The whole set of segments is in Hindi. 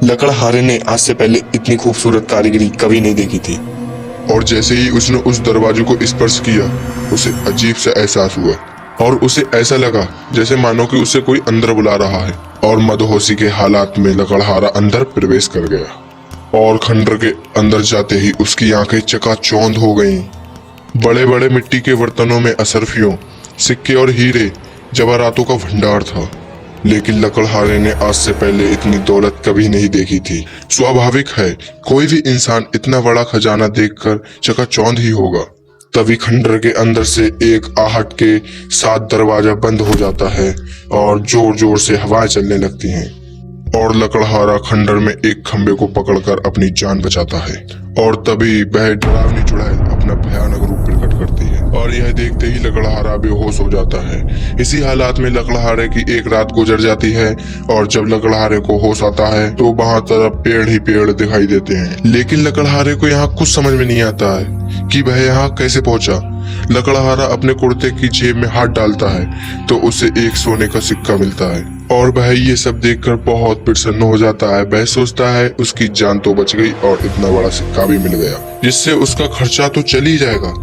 लकड़हारे ने आज से पहले इतनी खूबसूरत कारीगरी कभी नहीं देखी थी। और जैसे ही उसने उस दरवाजे को स्पर्श किया, उसे अजीब सा एहसास हुआ और उसे ऐसा लगा जैसे मानो कि उसे कोई अंदर बुला रहा है। और मदहोशी के हालात में लकड़हारा अंदर प्रवेश कर गया और खंडर के अंदर जाते ही उसकी आंखें चकाचौंध हो गईं। बड़े बड़े मिट्टी के बर्तनों में असरफियों, सिक्के और हीरे जवाहरातों का भंडार था। लेकिन लकड़हारे ने आज से पहले इतनी दौलत कभी नहीं देखी थी। स्वाभाविक है, कोई भी इंसान इतना बड़ा खजाना देखकर चकाचौंध ही होगा। तभी खंडर के अंदर से एक आहट के साथ दरवाजा बंद हो जाता है और जोर जोर से हवाएं चलने लगती हैं और लकड़हारा खंडर में एक खंबे को पकड़कर अपनी जान बचाता है। और तभी वह डरावनी चुड़ैल अपना भयानक रूप प्रकट करती है और यह देखते ही लकड़हारा बेहोश हो जाता है। इसी हालात में लकड़हारे की एक रात गुजर जाती है और जब लकड़हारे को होश आता है तो वहां तरफ पेड़ ही पेड़ दिखाई देते हैं। लेकिन लकड़हारे को यहाँ कुछ समझ में नहीं आता है कि वह यहाँ कैसे पहुंचा। लकड़हारा अपने कुर्ते की जेब में हाथ डालता है तो उसे एक सोने का सिक्का मिलता है और वह ये सब देखकर बहुत प्रसन्न हो जाता है। वह सोचता है उसकी जान तो बच गई और इतना बड़ा सिक्का भी मिल गया जिससे उसका खर्चा तो चल ही जाएगा।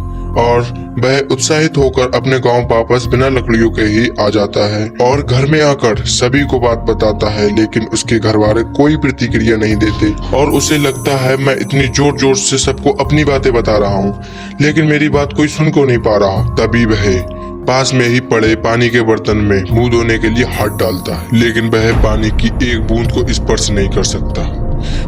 और वह उत्साहित होकर अपने गांव वापस बिना लकड़ियों के ही आ जाता है और घर में आकर सभी को बात बताता है। लेकिन उसके घर वाले कोई प्रतिक्रिया नहीं देते और उसे लगता है मैं इतनी जोर जोर से सबको अपनी बातें बता रहा हूँ लेकिन मेरी बात कोई सुन को नहीं पा रहा। तभी वह पास में ही पड़े पानी के बर्तन में मुंह धोने के लिए हाथ डालता है लेकिन वह पानी की एक बूंद को स्पर्श नहीं कर सकता।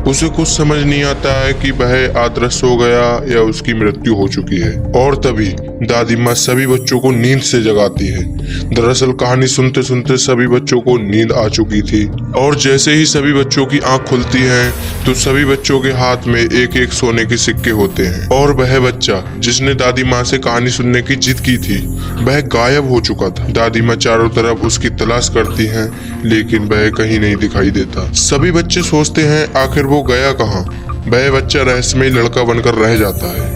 उसे कुछ समझ नहीं आता है कि वह आदरस हो गया या उसकी मृत्यु हो चुकी है। और तभी दादी माँ सभी बच्चों को नींद से जगाती है। दरअसल कहानी सुनते सुनते सभी बच्चों को नींद आ चुकी थी और जैसे ही सभी बच्चों की आंख खुलती है तो सभी बच्चों के हाथ में एक एक सोने के सिक्के होते हैं। और वह बच्चा जिसने दादी माँ से कहानी सुनने की जिद की थी वह गायब हो चुका था। दादी माँ चारों तरफ उसकी तलाश करती हैं लेकिन वह कहीं नहीं दिखाई देता। सभी बच्चे सोचते हैं आखिर वो गया कहाँ। वह बच्चा रहस्यमय लड़का बनकर रह जाता है